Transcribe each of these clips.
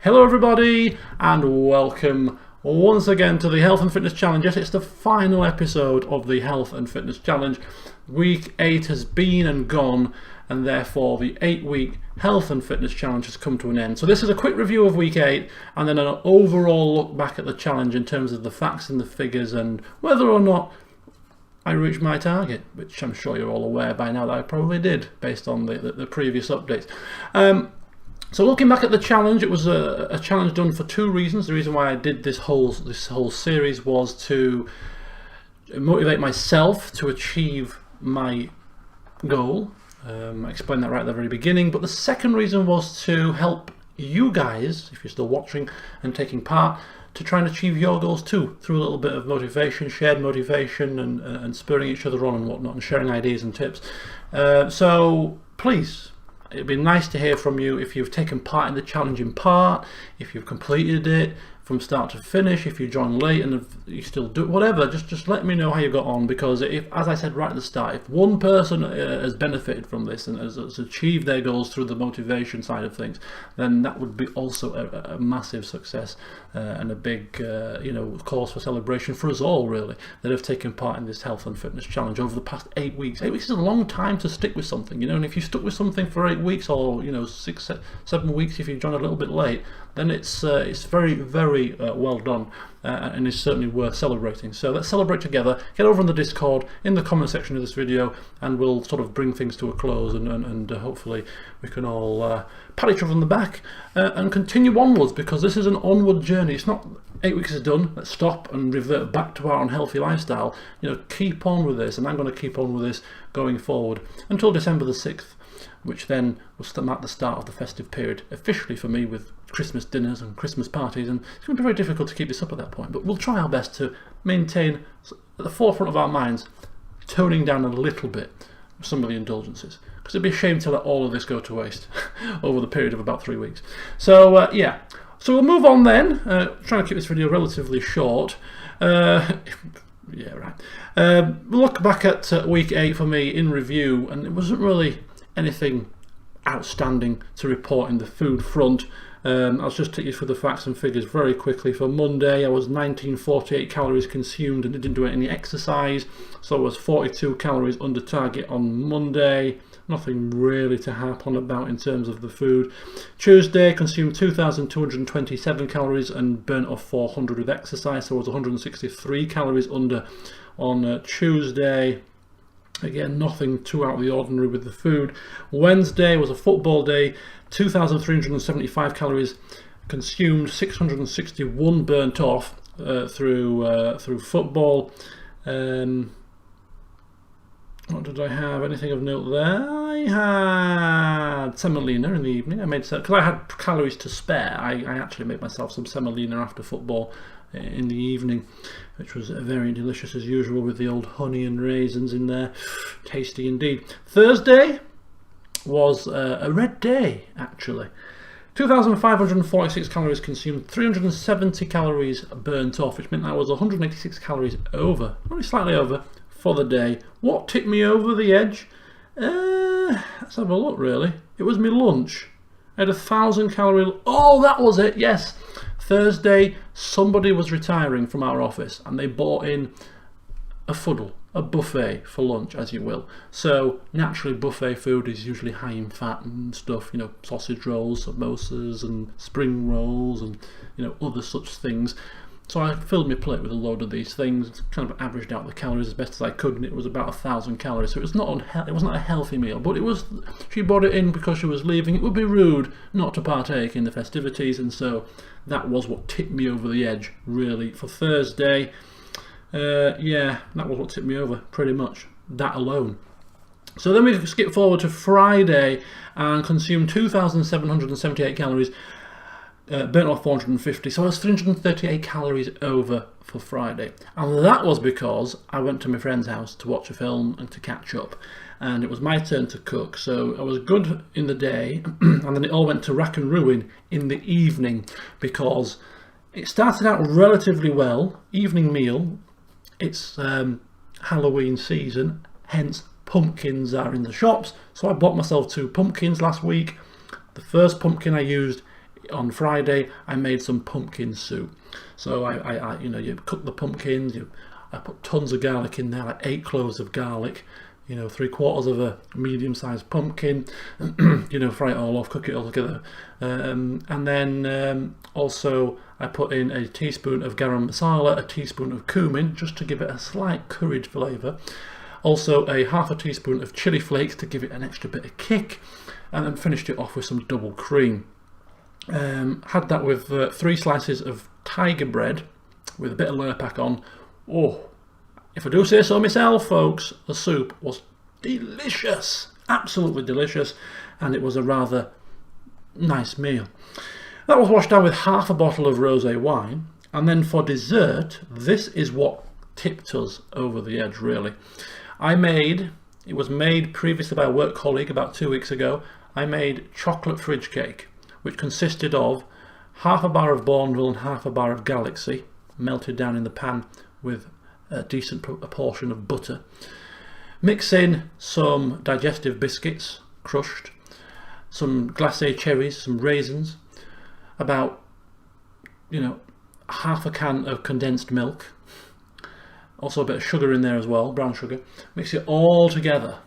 Hello everybody and welcome once again to the Health and Fitness Challenge. Yes, it's the final episode of the Health and Fitness Challenge. Week 8 has been and gone, and therefore the 8-week Health and Fitness Challenge has come to an end. So this is a quick review of week 8 and then an overall look back at the challenge in terms of the facts and the figures and whether or not I reached my target, which I'm sure you're all aware by now that I probably did based on the previous updates. So looking back at the challenge, it was a challenge done for two reasons. The reason why I did this whole series was to motivate myself to achieve my goal. I explained that right at the very beginning. But the second reason was to help you guys, if you're still watching and taking part, to try and achieve your goals too, through a little bit of motivation, shared motivation, and spurring each other on and whatnot, and sharing ideas and tips. So please, it'd be nice to hear from you if you've taken part in the challenge in part, if you've completed it from start to finish, if you joined late and if you still do it, whatever, just let me know how you got on, because if, as I said right at the start, if one person has benefited from this and has achieved their goals through the motivation side of things, then that would be also a massive success and a big cause for celebration for us all, really, that have taken part in this Health and Fitness Challenge over the past 8 weeks. 8 weeks is a long time to stick with something, and if you stuck with something for 8 weeks or 6, 7 weeks if you joined a little bit late, then it's very, very well done, and is certainly worth celebrating. So let's celebrate together. Get over on the Discord in the comment section of this video, and we'll sort of bring things to a close, and hopefully we can all pat each other on the back and continue onwards, because this is an onward journey. It's not 8 weeks is done, let's stop and revert back to our unhealthy lifestyle. Keep on with this, and I'm going to keep on with this going forward until December the 6th, which then will mark the start of the festive period officially for me, with Christmas dinners and Christmas parties, and it's going to be very difficult to keep this up at that point, but we'll try our best to maintain at the forefront of our minds, toning down a little bit some of the indulgences, because it'd be a shame to let all of this go to waste over the period of about 3 weeks. So yeah, so we'll move on then, trying to keep this video relatively short. Yeah, right. We'll look back at week 8 for me in review, and it wasn't really anything outstanding to report in the food front. I'll just take you through the facts and figures very quickly. For Monday, I was 1948 calories consumed and didn't do any exercise, so I was 42 calories under target on Monday. Nothing really to harp on about in terms of the food. Tuesday, consumed 2,227 calories and burnt off 400 with exercise, so I was 163 calories under on Tuesday. Again, nothing too out of the ordinary with the food. Wednesday was a football day, 2,375 calories consumed, 661 burnt off through football. What did I have? Anything of note there? I had semolina in the evening. I made, because I had calories to spare, I actually made myself some semolina after football in the evening, which was very delicious as usual, with the old honey and raisins in there. Tasty indeed. Thursday was a red day, actually. 2,546 calories consumed, 370 calories burnt off, which meant I was 186 calories over, only slightly over, for the day. What tipped me over the edge? Let's have a look, really. It was my lunch. I had 1,000 calorie... Oh, that was it, yes! Thursday, somebody was retiring from our office, and they bought in a fuddle, a buffet for lunch, as you will. So naturally, buffet food is usually high in fat and stuff, sausage rolls, samosas and spring rolls, and other such things. So I filled my plate with a load of these things, kind of averaged out the calories as best as I could, and it was about 1,000 calories. So it was it wasn't a healthy meal, but it was. She brought it in because she was leaving. It would be rude not to partake in the festivities, and so that was what tipped me over the edge, really, for Thursday. Yeah, that was what tipped me over, pretty much, that alone. So then we skip forward to Friday and consumed 2,778 calories. Burnt off 450, so I was 338 calories over for Friday, and that was because I went to my friend's house to watch a film and to catch up, and it was my turn to cook, so I was good in the day and then it all went to rack and ruin in the evening, because it started out relatively well. Evening meal, it's Halloween season, hence pumpkins are in the shops, so I bought myself 2 pumpkins last week. The first pumpkin I used on Friday I made some pumpkin soup. So I you cook the pumpkins. I put tons of garlic in there, like 8 cloves of garlic. 3/4 of a medium-sized pumpkin. Fry it all off, cook it all together, and then also I put in a teaspoon of garam masala, a teaspoon of cumin, just to give it a slight curried flavour. Also a half a teaspoon of chili flakes to give it an extra bit of kick, and then finished it off with some double cream. Had that with 3 slices of tiger bread with a bit of Lurpak on. Oh, if I do say so myself, folks, the soup was delicious, absolutely delicious, and it was a rather nice meal. That was washed down with half a bottle of rosé wine, and then for dessert, this is what tipped us over the edge, really. It was made previously by a work colleague about 2 weeks ago. I made chocolate fridge cake, which consisted of half a bar of Bourneville and half a bar of Galaxy, melted down in the pan with a decent portion of butter. Mix in some digestive biscuits, crushed, some glacé cherries, some raisins, about half a can of condensed milk, also a bit of sugar in there as well, brown sugar. Mix it all together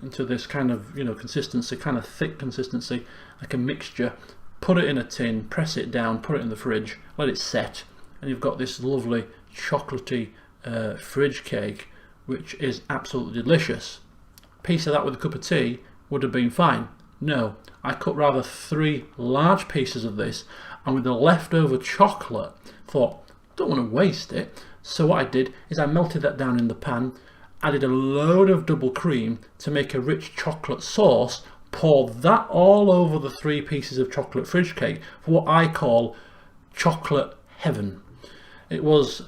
into this kind of consistency, kind of thick consistency, like a mixture. Put it in a tin, press it down, put it in the fridge, let it set, and you've got this lovely chocolatey fridge cake, which is absolutely delicious. A piece of that with a cup of tea would have been fine. No, I cut rather 3 large pieces of this, and with the leftover chocolate, thought, don't want to waste it. So what I did is I melted that down in the pan, added a load of double cream to make a rich chocolate sauce, poured that all over the 3 pieces of chocolate fridge cake for what I call chocolate heaven. It was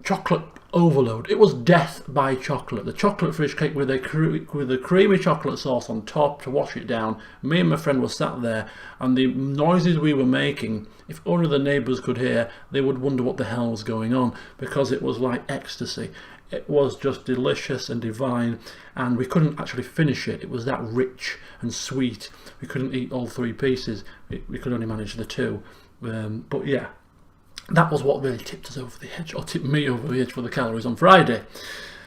chocolate overload. It was death by chocolate. The chocolate fridge cake with a creamy chocolate sauce on top to wash it down. Me and my friend were sat there, and the noises we were making, if only the neighbours could hear, they would wonder what the hell was going on, because it was like ecstasy. It was just delicious and divine, and we couldn't actually finish it. It was that rich and sweet. We couldn't eat all 3 pieces. We could only manage the 2. But yeah, that was what really tipped us over the edge, or tipped me over the edge for the calories on Friday.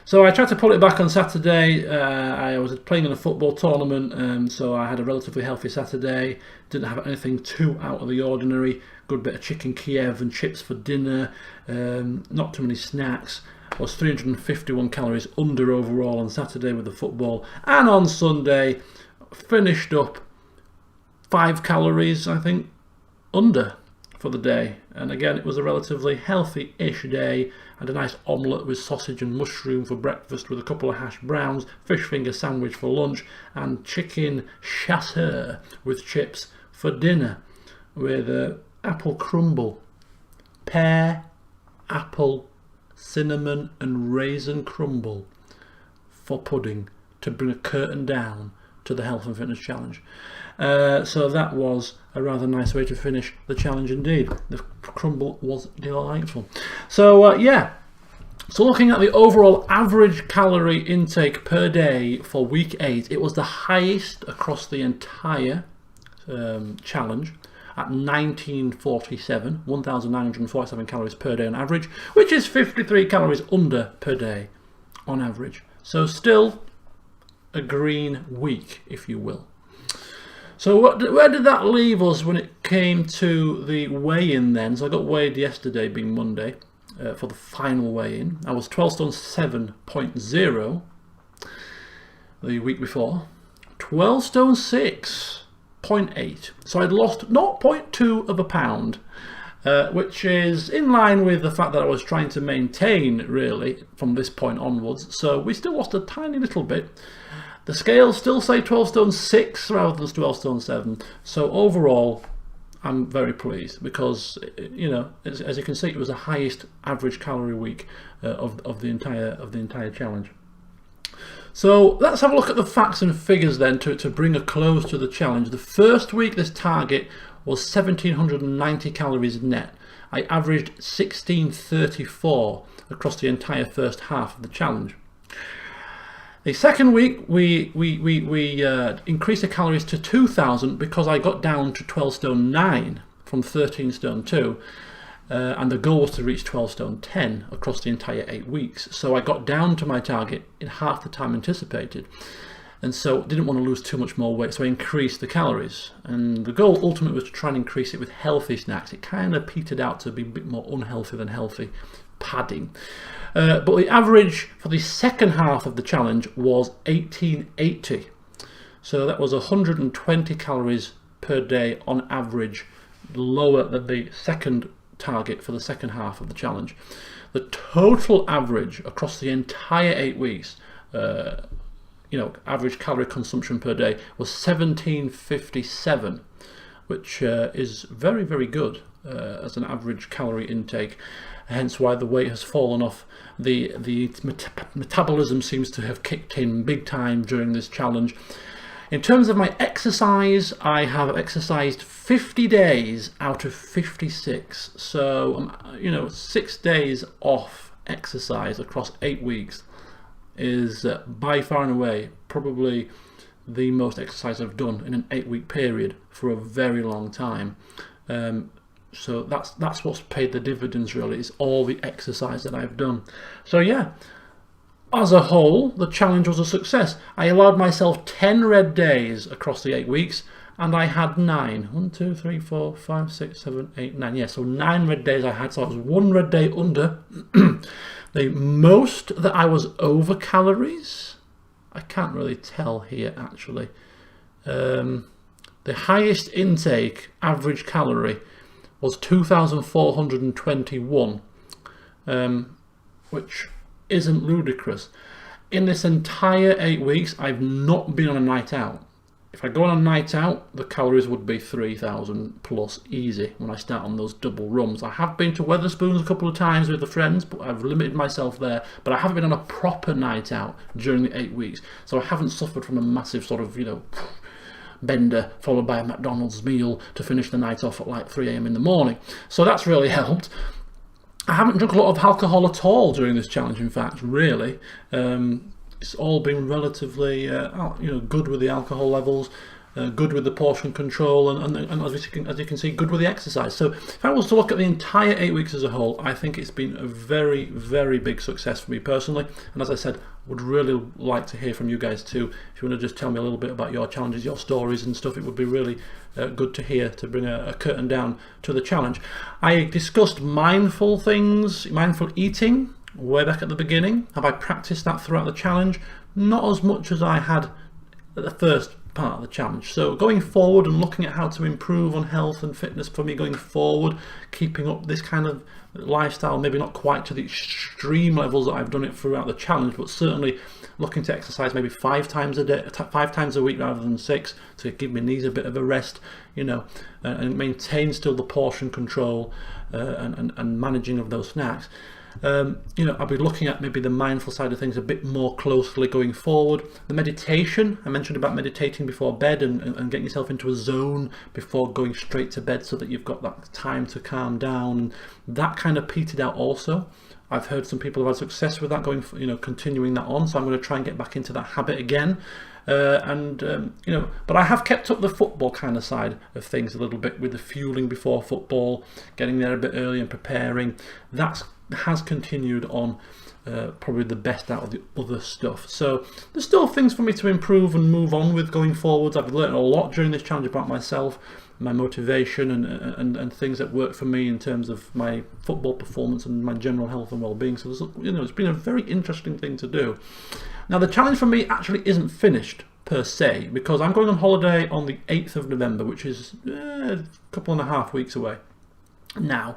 So I tried to pull it back on Saturday. I was playing in a football tournament, so I had a relatively healthy Saturday. Didn't have anything too out of the ordinary. Good bit of chicken Kiev and chips for dinner. Not too many snacks. I was 351 calories under overall on Saturday with the football. And on Sunday, finished up 5 calories, I think, under for the day. And again, it was a relatively healthy-ish day. Had a nice omelette with sausage and mushroom for breakfast, with a couple of hash browns, fish finger sandwich for lunch, and chicken chasseur with chips for dinner, with apple crumble, pear, apple, cinnamon and raisin crumble for pudding, to bring a curtain down to the Health and Fitness Challenge. So that was a rather nice way to finish the challenge indeed. The crumble was delightful. So yeah, so looking at the overall average calorie intake per day for week 8, it was the highest across the entire challenge at 1947 calories per day on average, which is 53 calories under per day on average. So still a green week, if you will. So where did that leave us when it came to the weigh-in then? So I got weighed yesterday, being Monday, for the final weigh-in. I was 12 stone 7.0 the week before. 12 stone 6.8. So I'd lost 0.2 of a pound, which is in line with the fact that I was trying to maintain, really, from this point onwards. So we still lost a tiny little bit. The scales still say 12 stone 6 rather than 12 stone 7. So overall, I'm very pleased, because as you can see, it was the highest average calorie week of the entire challenge. So let's have a look at the facts and figures then to bring a close to the challenge. The first week, this target was 1,790 calories net. I averaged 1,634 across the entire first half of the challenge. The second week, we increased the calories to 2,000 because I got down to 12 stone 9 from 13 stone 2. And the goal was to reach 12 stone 10 across the entire 8 weeks. So I got down to my target in half the time anticipated. And so didn't want to lose too much more weight, so I increased the calories. And the goal ultimately was to try and increase it with healthy snacks. It kind of petered out to be a bit more unhealthy than healthy, padding. But the average for the second half of the challenge was 1880. So that was 120 calories per day on average, lower than the second target for the second half of the challenge. The total average across the entire 8 weeks, average calorie consumption per day was 1757, which is very, very good as an average calorie intake. Hence why the weight has fallen off. The metabolism seems to have kicked in big time during this challenge. In terms of my exercise, I have exercised 50 days out of 56. So, 6 days off exercise across 8 weeks is by far and away probably the most exercise I've done in an 8-week period for a very long time. So that's what's paid the dividends, really, is all the exercise that I've done. So yeah, as a whole, the challenge was a success. I allowed myself 10 red days across the 8 weeks, and I had 9. 1, 2, 3, 4, 5, 6, 7, 8, 9. Yeah, so 9 red days I had, so I was 1 red day under. The most that I was over calories, I can't really tell here actually. The highest intake, average calorie, was 2,421, which isn't ludicrous. In this entire 8 weeks, I've not been on a night out. If I go on a night out, the calories would be 3,000 plus easy when I start on those double rums. I have been to Wetherspoons a couple of times with the friends, but I've limited myself there. But I haven't been on a proper night out during the 8 weeks. So I haven't suffered from a massive sort of, bender followed by a McDonald's meal to finish the night off at like 3 a.m. in the morning. So that's really helped. I haven't drunk a lot of alcohol at all during this challenge, in fact, really. It's all been relatively good with the alcohol levels, good with the portion control, and as you can see, good with the exercise. So if I was to look at the entire 8 weeks as a whole, I think it's been a very, very big success for me personally. And as I said, would really like to hear from you guys too. If you want to just tell me a little bit about your challenges, your stories and stuff, it would be really good to hear, to bring a curtain down to the challenge. I discussed mindful things, mindful eating, way back at the beginning. Have I practiced that throughout the challenge? Not as much as I had at the first part of the challenge. So going forward and looking at how to improve on health and fitness for me going forward, keeping up this kind of lifestyle, maybe not quite to the extreme levels that I've done it throughout the challenge, but certainly looking to exercise maybe 5 times a day, 5 times a week rather than 6, to give my knees a bit of a rest, and maintain still the portion control and managing of those snacks. I'll be looking at maybe the mindful side of things a bit more closely going forward. The meditation, I mentioned about meditating before bed and getting yourself into a zone before going straight to bed so that you've got that time to calm down. And that kind of petered out also. I've heard some people have had success with that, continuing that on. So I'm going to try and get back into that habit again. But I have kept up the football kind of side of things a little bit with the fueling before football, getting there a bit early and preparing. That has continued on, probably the best out of the other stuff. So there's still things for me to improve and move on with going forwards. I've learned a lot during this challenge about myself, my motivation and things that work for me in terms of my football performance and my general health and well-being. So it's been a very interesting thing to do. Now the challenge for me actually isn't finished per se, because I'm going on holiday on the 8th of November, which is a couple and a half weeks away now.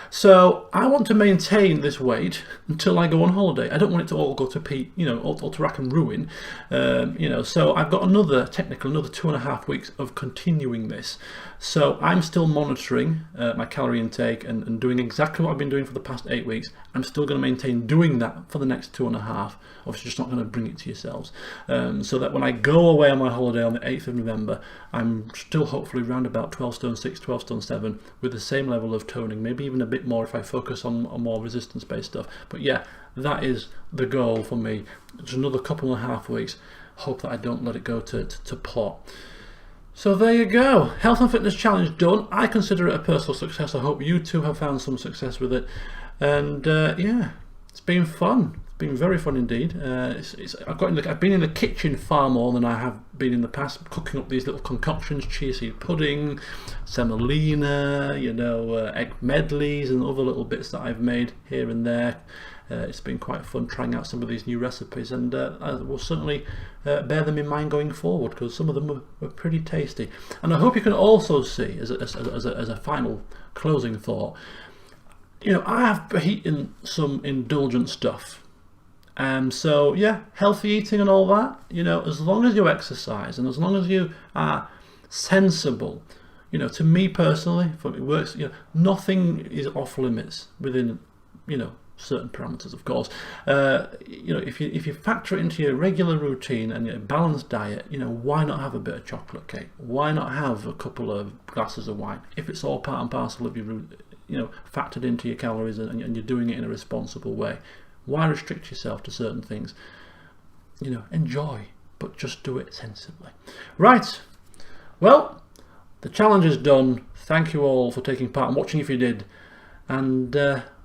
So I want to maintain this weight until I go on holiday. I don't want it to all go to all to rack and ruin. So I've got another 2.5 weeks of continuing this. So I'm still monitoring my calorie intake and doing exactly what I've been doing for the past 8 weeks. I'm still going to maintain doing that for the next 2.5. Obviously just not going to bring it to yourselves. So that when I go away on my holiday on the 8th of November, I'm still hopefully around about 12 stone 6, 12 stone 7 with the same level of toning, maybe even a bit more if I focus on more resistance based stuff. But yeah, that is the goal for me. Just another 2.5 weeks. Hope that I don't let it go to pot. So there you go, Health and Fitness Challenge done. I consider it a personal success. I hope you too have found some success with it. And yeah, it's been fun. It's been very fun indeed. I've been in the kitchen far more than I have been in the past, cooking up these little concoctions, chia seed pudding, semolina, egg medleys and other little bits that I've made here and there. It's been quite fun trying out some of these new recipes, and I will certainly bear them in mind going forward, because some of them were pretty tasty. And I hope you can also see, as a final closing thought, I have eaten some indulgent stuff. So yeah, healthy eating and all that, as long as you exercise and as long as you are sensible, to me personally, for it works, nothing is off limits within, certain parameters, of course. If you factor it into your regular routine and your balanced diet, why not have a bit of chocolate cake? Why not have a couple of glasses of wine? If it's all part and parcel of your, factored into your calories and you're doing it in a responsible way, why restrict yourself to certain things? Enjoy, but just do it sensibly. Right, well, the challenge is done. Thank you all for taking part and watching if you did, and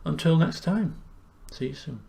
until next time, see you soon.